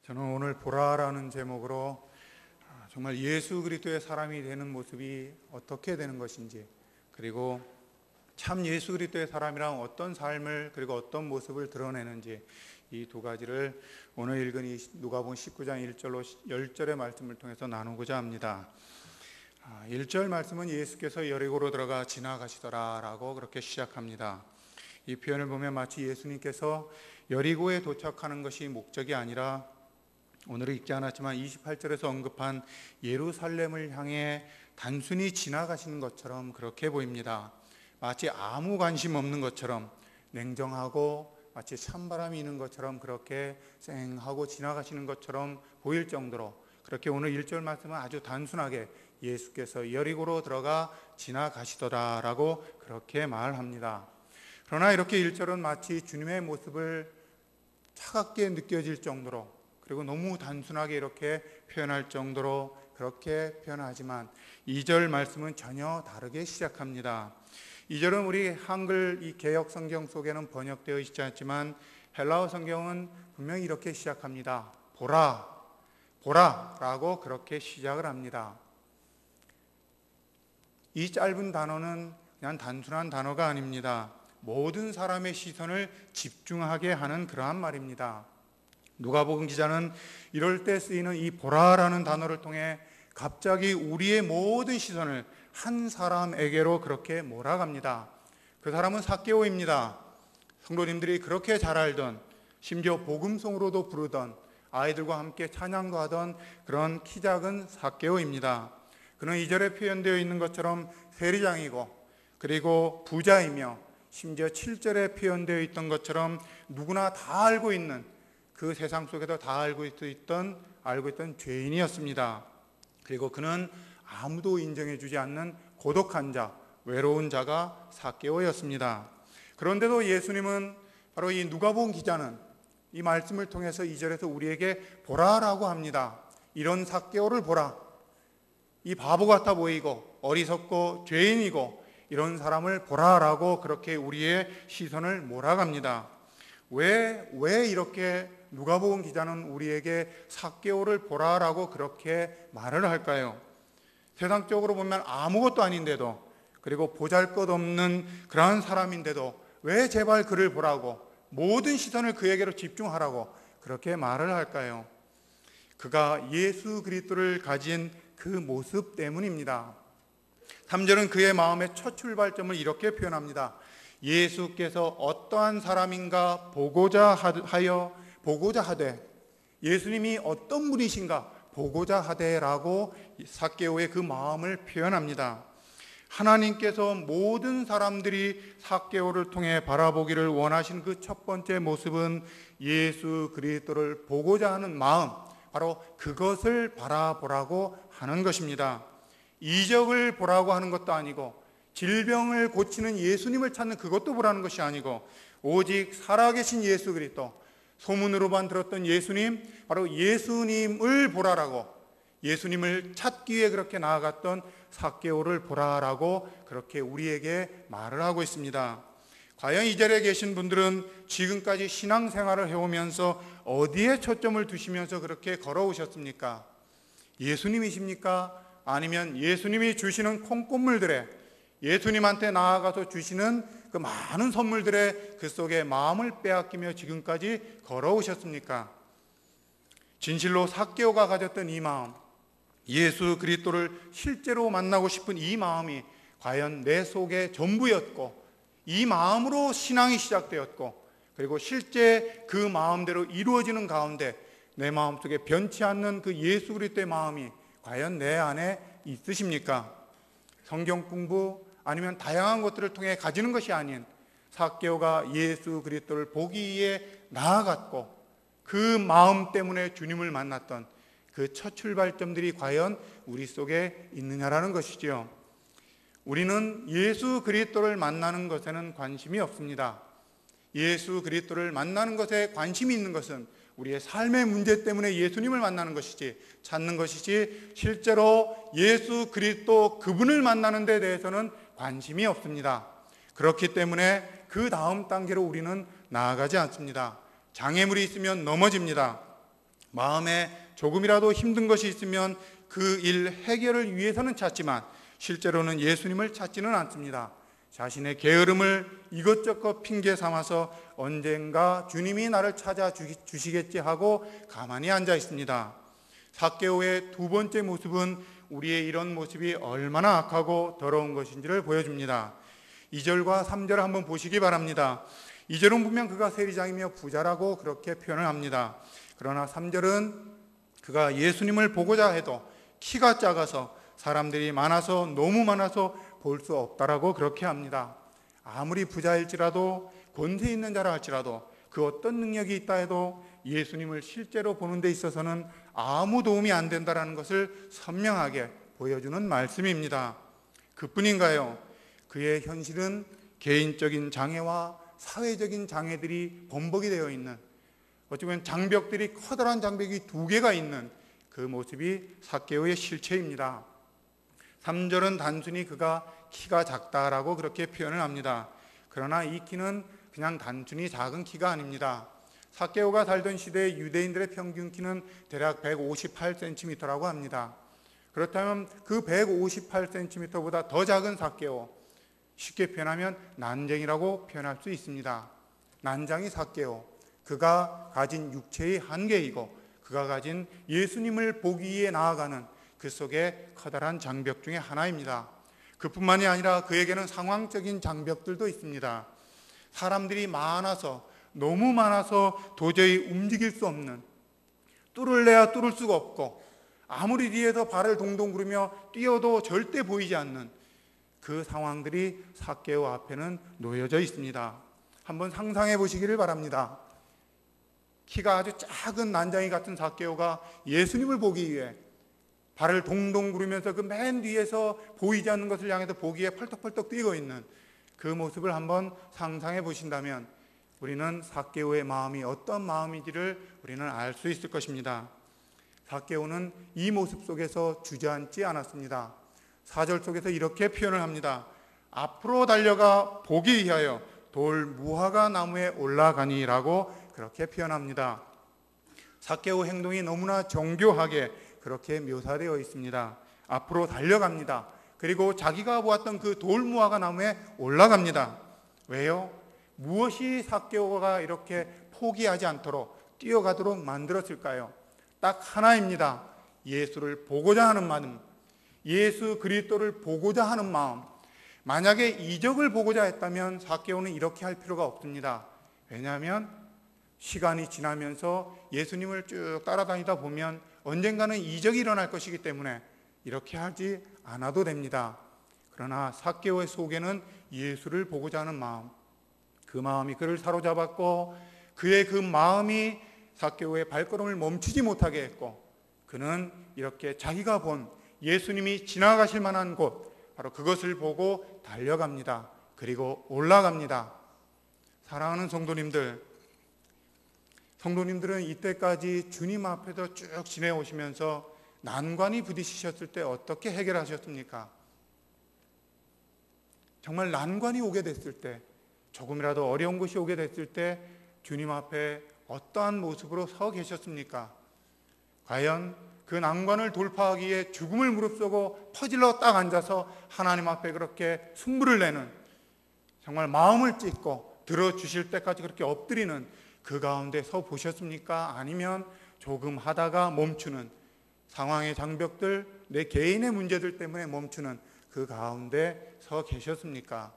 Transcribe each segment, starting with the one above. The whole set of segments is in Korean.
저는 오늘 보라라는 제목으로 정말 예수 그리스도의 사람이 되는 모습이 어떻게 되는 것인지, 그리고 참 예수 그리스도의 사람이란 어떤 삶을 그리고 어떤 모습을 드러내는지, 이 두 가지를 오늘 읽은 이 누가복음 19장 1절로 10절의 말씀을 통해서 나누고자 합니다. 1절 말씀은 예수께서 여리고로 들어가 지나가시더라 라고 그렇게 시작합니다. 이 표현을 보면 마치 예수님께서 여리고에 도착하는 것이 목적이 아니라 오늘은 읽지 않았지만 28절에서 언급한 예루살렘을 향해 단순히 지나가시는 것처럼 그렇게 보입니다. 마치 아무 관심 없는 것처럼, 냉정하고 마치 찬바람이 있는 것처럼 그렇게 쌩하고 지나가시는 것처럼 보일 정도로, 그렇게 오늘 1절 말씀은 아주 단순하게 예수께서 여리고로 들어가 지나가시더라 라고 그렇게 말합니다. 그러나 이렇게 1절은 마치 주님의 모습을 차갑게 느껴질 정도로, 그리고 너무 단순하게 이렇게 표현할 정도로 그렇게 표현하지만 2절 말씀은 전혀 다르게 시작합니다. 2절은 우리 한글 이 개역 성경 속에는 번역되어 있지 않지만 헬라어 성경은 분명히 이렇게 시작합니다. 보라, 보라 라고 그렇게 시작을 합니다. 이 짧은 단어는 그냥 단순한 단어가 아닙니다. 모든 사람의 시선을 집중하게 하는 그러한 말입니다. 누가복음 기자는 이럴 때 쓰이는 이 보라라는 단어를 통해 갑자기 우리의 모든 시선을 한 사람에게로 그렇게 몰아갑니다. 그 사람은 삭개오입니다. 성도님들이 그렇게 잘 알던, 심지어 복음송으로도 부르던, 아이들과 함께 찬양도 하던 그런 키 작은 삭개오입니다. 그는 2절에 표현되어 있는 것처럼 세리장이고, 그리고 부자이며, 심지어 7절에 표현되어 있던 것처럼 누구나 다 알고 있는, 그 세상 속에서 다 알고 있던 죄인이었습니다. 그리고 그는 아무도 인정해 주지 않는 고독한 자, 외로운 자가 삭개오였습니다. 그런데도 예수님은, 바로 이 누가복음 기자는 이 말씀을 통해서 2절에서 우리에게 보라라고 합니다. 이런 삭개오를 보라. 이 바보 같아 보이고 어리석고 죄인이고 이런 사람을 보라라고 그렇게 우리의 시선을 몰아갑니다. 왜 이렇게 누가복음 기자는 우리에게 삭개오를 보라라고 그렇게 말을 할까요? 세상적으로 보면 아무것도 아닌데도, 그리고 보잘것없는 그러한 사람인데도 왜 제발 그를 보라고, 모든 시선을 그에게로 집중하라고 그렇게 말을 할까요? 그가 예수 그리스도를 가진 그 모습 때문입니다. 3절은 그의 마음의 첫 출발점을 이렇게 표현합니다. 예수께서 어떠한 사람인가 보고자 하되, 예수님이 어떤 분이신가 보고자 하되라고 삭개오의 그 마음을 표현합니다. 하나님께서 모든 사람들이 삭개오를 통해 바라보기를 원하신 그 첫 번째 모습은 예수 그리스도를 보고자 하는 마음, 바로 그것을 바라보라고 하는 것입니다. 이적을 보라고 하는 것도 아니고, 질병을 고치는 예수님을 찾는 그것도 보라는 것이 아니고, 오직 살아계신 예수 그리스도, 소문으로만 들었던 예수님, 바로 예수님을 보라라고, 예수님을 찾기 위해 그렇게 나아갔던 삭개오를 보라라고 그렇게 우리에게 말을 하고 있습니다. 과연 이 자리에 계신 분들은 지금까지 신앙생활을 해오면서 어디에 초점을 두시면서 그렇게 걸어오셨습니까? 예수님이십니까? 아니면 예수님이 주시는 콩고물들에, 예수님한테 나아가서 주시는 그 많은 선물들의 그 속에 마음을 빼앗기며 지금까지 걸어오셨습니까? 진실로 삭개오가 가졌던 이 마음, 예수 그리스도를 실제로 만나고 싶은 이 마음이 과연 내 속에 전부였고, 이 마음으로 신앙이 시작되었고, 그리고 실제 그 마음대로 이루어지는 가운데 내 마음속에 변치 않는 그 예수 그리스도의 마음이 과연 내 안에 있으십니까? 성경 공부 아니면 다양한 것들을 통해 가지는 것이 아닌 삭개오가 예수 그리스도를 보기 위해 나아갔고, 그 마음 때문에 주님을 만났던 그 첫 출발점들이 과연 우리 속에 있느냐라는 것이지요. 우리는 예수 그리스도를 만나는 것에는 관심이 없습니다. 예수 그리스도를 만나는 것에 관심이 있는 것은 우리의 삶의 문제 때문에 예수님을 만나는 것이지, 찾는 것이지, 실제로 예수 그리스도 그분을 만나는 데 대해서는 관심이 없습니다. 그렇기 때문에 그 다음 단계로 우리는 나아가지 않습니다. 장애물이 있으면 넘어집니다. 마음에 조금이라도 힘든 것이 있으면 그 일 해결을 위해서는 찾지만 실제로는 예수님을 찾지는 않습니다. 자신의 게으름을 이것저것 핑계 삼아서 언젠가 주님이 나를 찾아주시겠지 하고 가만히 앉아 있습니다. 삭개오의 두 번째 모습은 우리의 이런 모습이 얼마나 악하고 더러운 것인지를 보여줍니다. 2절과 3절을 한번 보시기 바랍니다. 2절은 분명 그가 세리장이며 부자라고 그렇게 표현을 합니다. 그러나 3절은 그가 예수님을 보고자 해도 키가 작아서 사람들이 많아서 너무 많아서 볼 수 없다라고 그렇게 합니다. 아무리 부자일지라도 권세 있는 자라 할지라도 그 어떤 능력이 있다 해도 예수님을 실제로 보는 데 있어서는 아무 도움이 안 된다는 것을 선명하게 보여주는 말씀입니다. 그뿐인가요? 그의 현실은 개인적인 장애와 사회적인 장애들이 범벅이 되어 있는, 어쩌면 장벽들이, 커다란 장벽이 두 개가 있는 그 모습이 삭개오의 실체입니다. 3절은 단순히 그가 키가 작다라고 그렇게 표현을 합니다. 그러나 이 키는 그냥 단순히 작은 키가 아닙니다. 삭개오가 살던 시대의 유대인들의 평균 키는 대략 158cm라고 합니다. 그렇다면 그 158cm보다 더 작은 삭개오, 쉽게 표현하면 난쟁이라고 표현할 수 있습니다. 난장이 삭개오, 그가 가진 육체의 한계이고 그가 가진 예수님을 보기 위해 나아가는 그 속에 커다란 장벽 중에 하나입니다. 그뿐만이 아니라 그에게는 상황적인 장벽들도 있습니다. 사람들이 많아서, 너무 많아서 도저히 움직일 수 없는, 뚫을래야 뚫을 수가 없고 아무리 뒤에서 발을 동동 구르며 뛰어도 절대 보이지 않는 그 상황들이 삭개오 앞에는 놓여져 있습니다. 한번 상상해 보시기를 바랍니다. 키가 아주 작은 난장이 같은 삭개오가 예수님을 보기 위해 발을 동동 구르면서 그 맨 뒤에서 보이지 않는 것을 향해서 보기에 펄떡펄떡 뛰고 있는 그 모습을 한번 상상해 보신다면 우리는 삭개오의 마음이 어떤 마음인지를 우리는 알 수 있을 것입니다. 삭개오는 이 모습 속에서 주저앉지 않았습니다. 4절 속에서 이렇게 표현을 합니다. 앞으로 달려가 보기 위하여 돌 무화과 나무에 올라가니라고 그렇게 표현합니다. 삭개오 행동이 너무나 정교하게 그렇게 묘사되어 있습니다. 앞으로 달려갑니다. 그리고 자기가 보았던 그 돌무화과 나무에 올라갑니다. 왜요? 무엇이 삭개오가 이렇게 포기하지 않도록 뛰어가도록 만들었을까요? 딱 하나입니다. 예수를 보고자 하는 마음, 예수 그리스도를 보고자 하는 마음. 만약에 이적을 보고자 했다면 삭개오는 이렇게 할 필요가 없습니다. 왜냐하면 시간이 지나면서 예수님을 쭉 따라다니다 보면 언젠가는 이적이 일어날 것이기 때문에 이렇게 하지 않아도 됩니다. 그러나 삭개오의 속에는 예수를 보고자 하는 마음, 그 마음이 그를 사로잡았고 그의 그 마음이 삭개오의 발걸음을 멈추지 못하게 했고 그는 이렇게 자기가 본 예수님이 지나가실 만한 곳, 바로 그것을 보고 달려갑니다. 그리고 올라갑니다. 사랑하는 성도님들은 이때까지 주님 앞에서 쭉 지내오시면서 난관이 부딪히셨을 때 어떻게 해결하셨습니까? 정말 난관이 오게 됐을 때, 조금이라도 어려운 것이 오게 됐을 때 주님 앞에 어떠한 모습으로 서 계셨습니까? 과연 그 난관을 돌파하기 위해 죽음을 무릅쓰고 퍼질러 딱 앉아서 하나님 앞에 그렇게 승부를 내는, 정말 마음을 찢고 들어주실 때까지 그렇게 엎드리는 그 가운데 서 보셨습니까? 아니면 조금 하다가 멈추는, 상황의 장벽들, 내 개인의 문제들 때문에 멈추는 그 가운데 서 계셨습니까?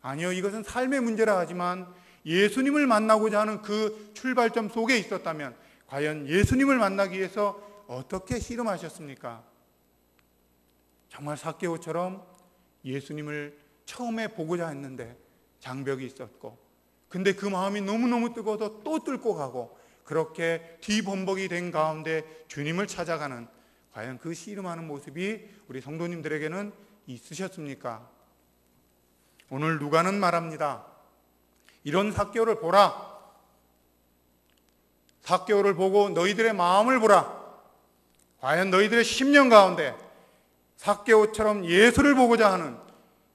아니요, 이것은 삶의 문제라 하지만 예수님을 만나고자 하는 그 출발점 속에 있었다면 과연 예수님을 만나기 위해서 어떻게 씨름하셨습니까? 정말 삭개오처럼 예수님을 처음에 보고자 했는데 장벽이 있었고, 근데 그 마음이 너무너무 뜨거워서 또 뚫고 가고, 그렇게 뒤범벅이 된 가운데 주님을 찾아가는, 과연 그 씨름하는 모습이 우리 성도님들에게는 있으셨습니까? 오늘 누가는 말합니다. 이런 삭개오를 보라. 삭개오를 보고 너희들의 마음을 보라. 과연 너희들의 심령 가운데 삭개오처럼 예수를 보고자 하는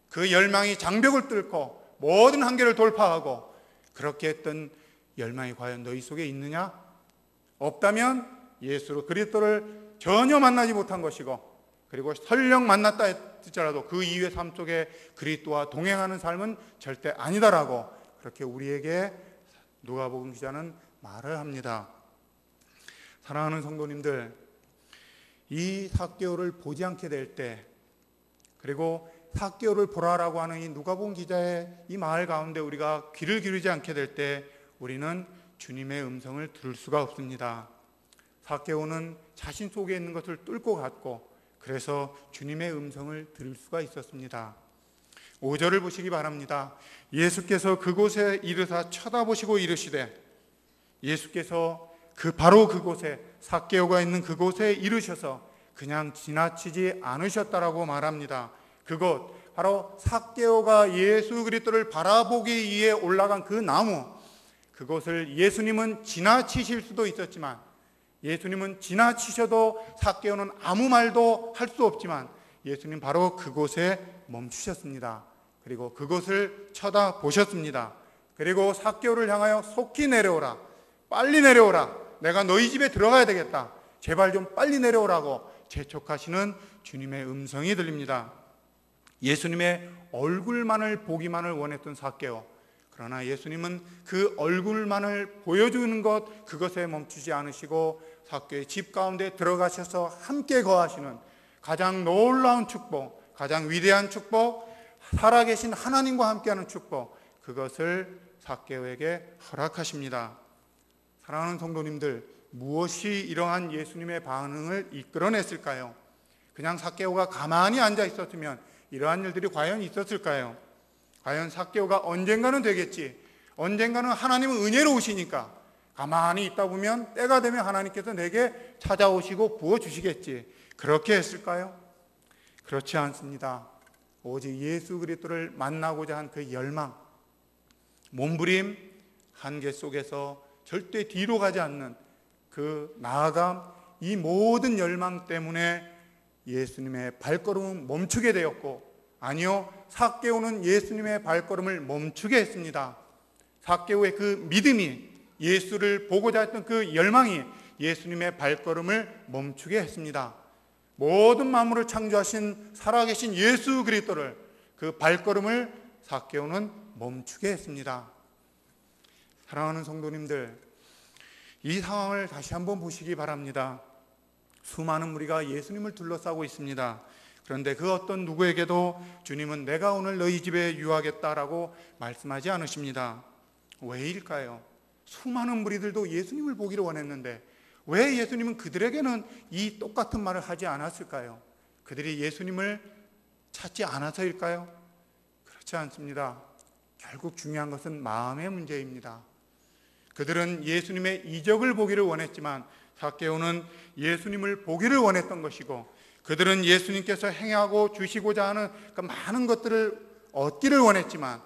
그 열망이 장벽을 뚫고 모든 한계를 돌파하고 그렇게 했던 열망이 과연 너희 속에 있느냐? 없다면 예수 그리스도를 전혀 만나지 못한 것이고, 그리고 설령 만났다 할지라도 그 이후의 삶 속에 그리스도와 동행하는 삶은 절대 아니다라고 그렇게 우리에게 누가복음 기자는 말을 합니다. 사랑하는 성도님들, 이 삭개오를 보지 않게 될 때, 그리고 삭개오를 보라라고 하는 이 누가복음 기자의 이 말 가운데 우리가 귀를 기울이지 않게 될 때 우리는 주님의 음성을 들을 수가 없습니다. 삭개오는 자신 속에 있는 것을 뚫고 갔고, 그래서 주님의 음성을 들을 수가 있었습니다. 5절을 보시기 바랍니다. 예수께서 그곳에 이르사 쳐다보시고 이르시되, 예수께서 바로 그곳에, 삭개오가 있는 그곳에 이르셔서 그냥 지나치지 않으셨다라고 말합니다. 그곳 바로 삭개오가 예수 그리스도를 바라보기 위해 올라간 그 나무, 그것을 예수님은 지나치실 수도 있었지만, 예수님은 지나치셔도 삭개오는 아무 말도 할 수 없지만 예수님 바로 그곳에 멈추셨습니다. 그리고 그곳을 쳐다보셨습니다. 그리고 삭개오를 향하여 속히 내려오라, 빨리 내려오라, 내가 너희 집에 들어가야 되겠다, 제발 좀 빨리 내려오라고 재촉하시는 주님의 음성이 들립니다. 예수님의 얼굴만을 보기만을 원했던 삭개오, 그러나 예수님은 그 얼굴만을 보여주는 것, 그것에 멈추지 않으시고 삭개오의 집 가운데 들어가셔서 함께 거하시는 가장 놀라운 축복, 가장 위대한 축복, 살아계신 하나님과 함께하는 축복, 그것을 삭개오에게 허락하십니다. 사랑하는 성도님들, 무엇이 이러한 예수님의 반응을 이끌어냈을까요? 그냥 삭개오가 가만히 앉아 있었으면 이러한 일들이 과연 있었을까요? 과연 삭개오가 언젠가는 되겠지, 언젠가는 하나님은 은혜로우시니까 가만히 있다 보면 때가 되면 하나님께서 내게 찾아오시고 부어주시겠지, 그렇게 했을까요? 그렇지 않습니다. 오직 예수 그리스도를 만나고자 한 그 열망, 몸부림, 한계 속에서 절대 뒤로 가지 않는 그 나아감, 이 모든 열망 때문에 예수님의 발걸음은 멈추게 되었고, 아니요, 삭개오는 예수님의 발걸음을 멈추게 했습니다. 삭개오의 그 믿음이, 예수를 보고자 했던 그 열망이 예수님의 발걸음을 멈추게 했습니다. 모든 만물을 창조하신 살아계신 예수 그리스도를, 그 발걸음을 삭개오는 멈추게 했습니다. 사랑하는 성도님들, 이 상황을 다시 한번 보시기 바랍니다. 수많은 무리가 예수님을 둘러싸고 있습니다. 그런데 그 어떤 누구에게도 주님은 내가 오늘 너희 집에 유하겠다라고 말씀하지 않으십니다. 왜일까요? 수많은 무리들도 예수님을 보기를 원했는데 왜 예수님은 그들에게는 이 똑같은 말을 하지 않았을까요? 그들이 예수님을 찾지 않아서일까요? 그렇지 않습니다. 결국 중요한 것은 마음의 문제입니다. 그들은 예수님의 이적을 보기를 원했지만 삭개오는 예수님을 보기를 원했던 것이고, 그들은 예수님께서 행하고 주시고자 하는 그 많은 것들을 얻기를 원했지만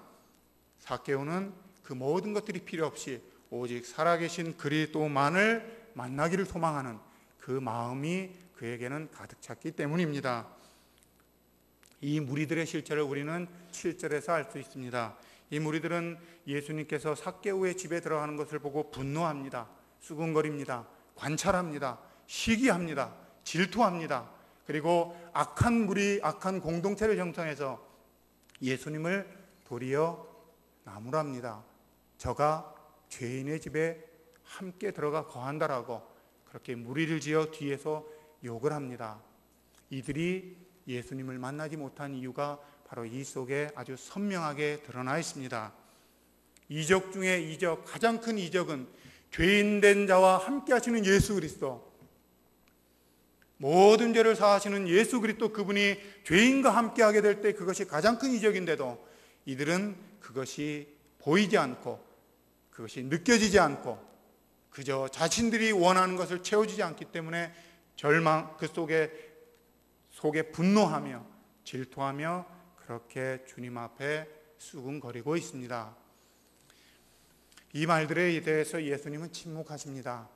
삭개오는 그 모든 것들이 필요 없이 오직 살아계신 그리스도만을 만나기를 소망하는 그 마음이 그에게는 가득 찼기 때문입니다. 이 무리들의 실체를 우리는 7절에서 알 수 있습니다. 이 무리들은 예수님께서 삭개오의 집에 들어가는 것을 보고 분노합니다. 수군거립니다. 관찰합니다. 시기합니다. 질투합니다. 그리고 악한 무리, 악한 공동체를 형성해서 예수님을 도리어 나무랍니다. 저가 죄인의 집에 함께 들어가 거한다라고 그렇게 무리를 지어 뒤에서 욕을 합니다. 이들이 예수님을 만나지 못한 이유가 바로 이 속에 아주 선명하게 드러나 있습니다. 이적 중에 이적, 가장 큰 이적은 죄인된 자와 함께 하시는 예수 그리스도, 모든 죄를 사하시는 예수 그리스도, 그분이 죄인과 함께 하게 될 때 그것이 가장 큰 이적인데도 이들은 그것이 보이지 않고 그것이 느껴지지 않고 그저 자신들이 원하는 것을 채워주지 않기 때문에 절망, 그 속에 분노하며 질투하며 그렇게 주님 앞에 수군거리고 있습니다. 이 말들에 대해서 예수님은 침묵하십니다.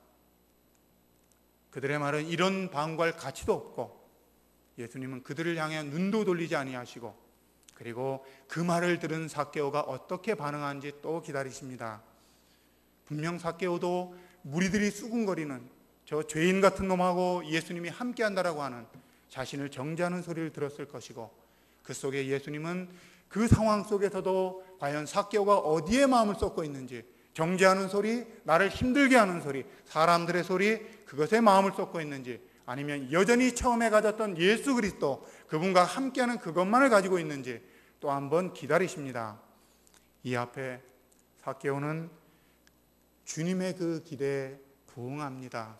그들의 말은 이런 방구할 가치도 없고 예수님은 그들을 향해 눈도 돌리지 아니하시고, 그리고 그 말을 들은 삭개오가 어떻게 반응하는지 또 기다리십니다. 분명 삭개오도 무리들이 수군거리는 저 죄인 같은 놈하고 예수님이 함께한다라고 하는 자신을 정죄하는 소리를 들었을 것이고, 그 속에 예수님은 그 상황 속에서도 과연 삭개오가 어디에 마음을 쏟고 있는지, 정죄하는 소리, 나를 힘들게 하는 소리, 사람들의 소리, 그것에 마음을 쏟고 있는지, 아니면 여전히 처음에 가졌던 예수 그리스도, 그분과 함께하는 그것만을 가지고 있는지 또 한번 기다리십니다. 이 앞에 삭개오는 주님의 그 기대에 부응합니다.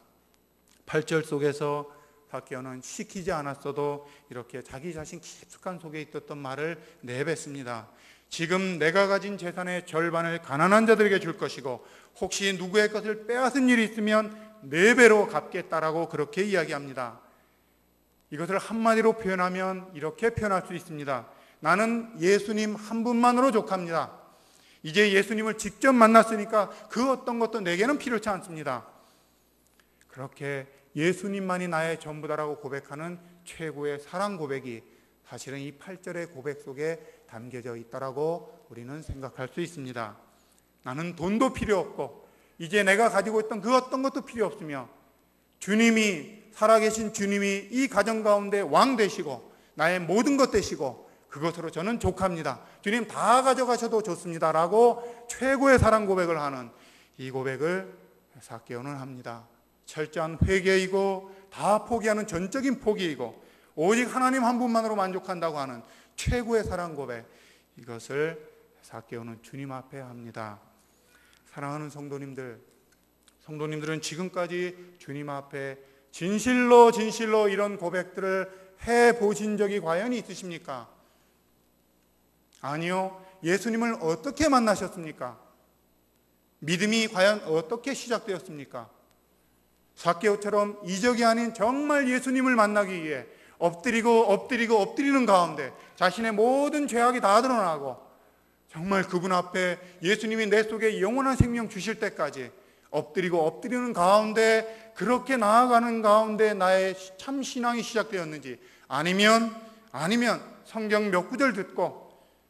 8절 속에서 삭개오는 시키지 않았어도 이렇게 자기 자신 깊숙한 속에 있었던 말을 내뱉습니다. 지금 내가 가진 재산의 절반을 가난한 자들에게 줄 것이고, 혹시 누구의 것을 빼앗은 일이 있으면 4배로 갚겠다라고 그렇게 이야기합니다. 이것을 한마디로 표현하면 이렇게 표현할 수 있습니다. 나는 예수님 한 분만으로 족합니다. 이제 예수님을 직접 만났으니까 그 어떤 것도 내게는 필요치 않습니다. 그렇게 예수님만이 나의 전부다라고 고백하는 최고의 사랑 고백이 사실은 이 8절의 고백 속에 담겨져 있다라고 우리는 생각할 수 있습니다. 나는 돈도 필요 없고 이제 내가 가지고 있던 그 어떤 것도 필요 없으며, 주님이, 살아계신 주님이 이 가정 가운데 왕 되시고 나의 모든 것 되시고 그것으로 저는 족합니다. 주님 다 가져가셔도 좋습니다 라고 최고의 사랑 고백을 하는 이 고백을 삭개오는 합니다. 철저한 회개이고 다 포기하는 전적인 포기이고 오직 하나님 한 분만으로 만족한다고 하는 최고의 사랑 고백, 이것을 삭개오는 주님 앞에 합니다. 사랑하는 성도님들은 지금까지 주님 앞에 진실로 이런 고백들을 해보신 적이 과연 있으십니까? 아니요. 예수님을 어떻게 만나셨습니까? 믿음이 과연 어떻게 시작되었습니까? 삭개오처럼 이적이 아닌 정말 예수님을 만나기 위해 엎드리는 가운데 자신의 모든 죄악이 다 드러나고, 정말 그분 앞에 예수님이 내 속에 영원한 생명 주실 때까지 엎드리는 가운데, 그렇게 나아가는 가운데 나의 참 신앙이 시작되었는지, 아니면 성경 몇 구절 듣고,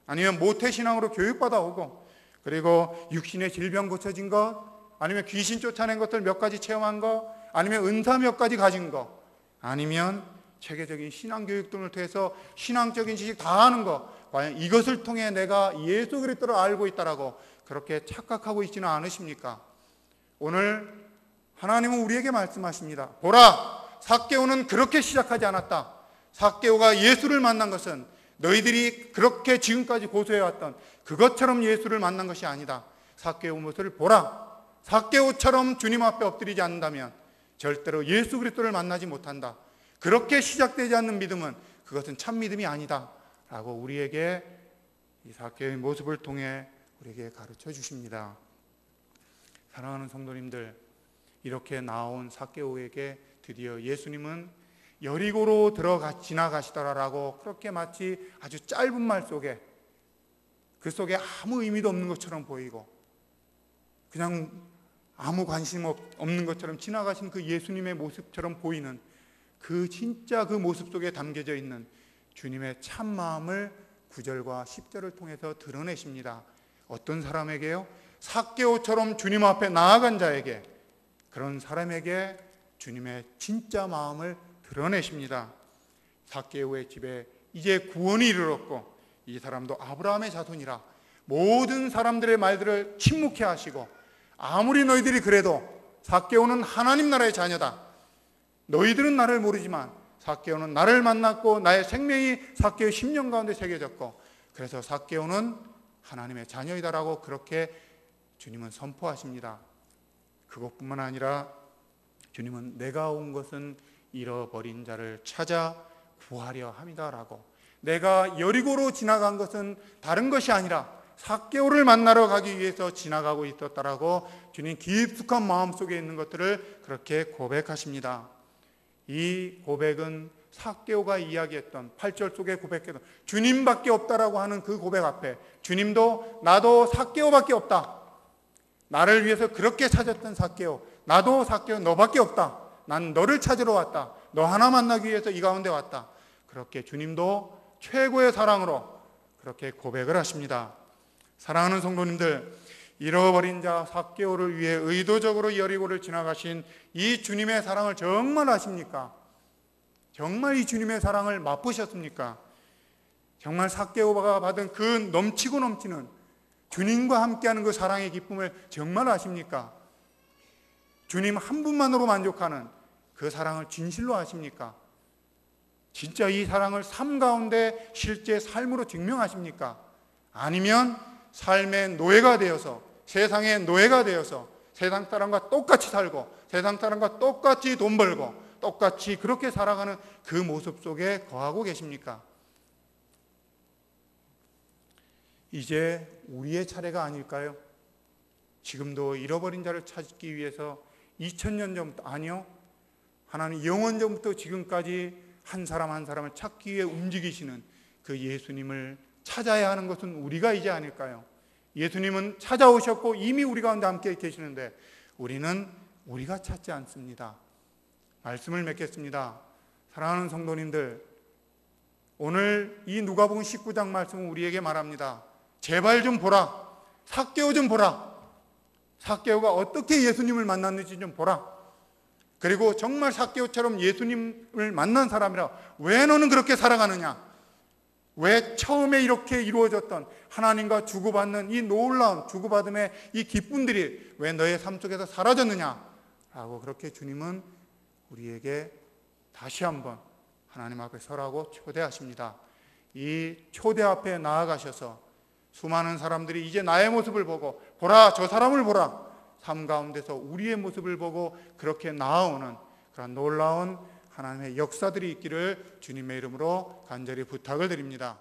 아니면 모태신앙으로 교육받아 오고, 그리고 육신의 질병 고쳐진 것, 아니면 귀신 쫓아낸 것들 몇 가지 체험한 것, 아니면 은사 몇 가지 가진 것, 아니면 체계적인 신앙교육 등을 통해서 신앙적인 지식 다 아는 것, 과연 이것을 통해 내가 예수 그리스도를 알고 있다라고 그렇게 착각하고 있지는 않으십니까? 오늘 하나님은 우리에게 말씀하십니다. 보라, 삭개오는 그렇게 시작하지 않았다. 삭개오가 예수를 만난 것은 너희들이 그렇게 지금까지 고소해왔던 그것처럼 예수를 만난 것이 아니다. 삭개오 모습을 보라. 삭개오처럼 주님 앞에 엎드리지 않는다면 절대로 예수 그리스도를 만나지 못한다. 그렇게 시작되지 않는 믿음은 그것은 참 믿음이 아니다 라고 우리에게 이 삭개오의 모습을 통해 우리에게 가르쳐 주십니다. 사랑하는 성도님들, 이렇게 나온 삭개오에게 드디어 예수님은 여리고로 지나가시더라라고 그렇게 마치 아주 짧은 말 속에, 그 속에 아무 의미도 없는 것처럼 보이고 그냥 아무 관심 없는 것처럼 지나가신 그 예수님의 모습처럼 보이는 그 진짜 그 모습 속에 담겨져 있는 주님의 참 마음을 9절과 10절을 통해서 드러내십니다. 어떤 사람에게요? 삭개오처럼 주님 앞에 나아간 자에게, 그런 사람에게 주님의 진짜 마음을 드러내십니다. 삭개오의 집에 이제 구원이 이르렀고 이 사람도 아브라함의 자손이라 모든 사람들의 말들을 침묵해 하시고, 아무리 너희들이 그래도 삭개오는 하나님 나라의 자녀다. 너희들은 나를 모르지만 삭개오는 나를 만났고 나의 생명이 삭개오의 심령 가운데 새겨졌고, 그래서 삭개오는 하나님의 자녀이다라고 그렇게 주님은 선포하십니다. 그것뿐만 아니라 주님은 내가 온 것은 잃어버린 자를 찾아 구하려 함이다라고, 내가 여리고로 지나간 것은 다른 것이 아니라 삭개오를 만나러 가기 위해서 지나가고 있었다라고 주님 깊숙한 마음속에 있는 것들을 그렇게 고백하십니다. 이 고백은 삭개오가 이야기했던 8절 속에 고백했던 주님밖에 없다라고 하는 그 고백 앞에 주님도 나도 삭개오밖에 없다. 나를 위해서 그렇게 찾았던 삭개오, 나도 삭개오 너밖에 없다. 난 너를 찾으러 왔다. 너 하나 만나기 위해서 이 가운데 왔다. 그렇게 주님도 최고의 사랑으로 그렇게 고백을 하십니다. 사랑하는 성도님들, 잃어버린 자 삭개오를 위해 의도적으로 여리고를 지나가신 이 주님의 사랑을 정말 아십니까? 정말 이 주님의 사랑을 맛보셨습니까? 정말 삭개오가 받은 그 넘치고 넘치는 주님과 함께하는 그 사랑의 기쁨을 정말 아십니까? 주님 한 분만으로 만족하는 그 사랑을 진실로 아십니까? 진짜 이 사랑을 삶 가운데 실제 삶으로 증명하십니까? 아니면 삶의 노예가 되어서, 세상의 노예가 되어서 세상 사람과 똑같이 살고 세상 사람과 똑같이 돈 벌고 똑같이 그렇게 살아가는 그 모습 속에 거하고 계십니까? 이제 우리의 차례가 아닐까요? 지금도 잃어버린 자를 찾기 위해서 2000년 전부터, 아니요, 하나님 영원 전부터 지금까지 한 사람 한 사람을 찾기 위해 움직이시는 그 예수님을 찾아야 하는 것은 우리가 이제 아닐까요? 예수님은 찾아오셨고 이미 우리 가운데 함께 계시는데 우리가 찾지 않습니다. 말씀을 맺겠습니다. 사랑하는 성도님들, 오늘 이 누가복음 19장 말씀은 우리에게 말합니다. 제발 좀 보라. 삭개오 좀 보라. 삭개오가 어떻게 예수님을 만났는지 좀 보라. 그리고 정말 삭개오처럼 예수님을 만난 사람이라 왜 너는 그렇게 살아가느냐? 왜 처음에 이렇게 이루어졌던 하나님과 주고받는 이 놀라운 주고받음의 이 기쁨들이 왜 너의 삶 속에서 사라졌느냐? 라고 그렇게 주님은 우리에게 다시 한번 하나님 앞에 서라고 초대하십니다. 이 초대 앞에 나아가셔서 수많은 사람들이 이제 나의 모습을 보고 보라, 저 사람을 보라, 삶 가운데서 우리의 모습을 보고 그렇게 나아오는 그런 놀라운 하나님의 역사들이 있기를 주님의 이름으로 간절히 부탁을 드립니다.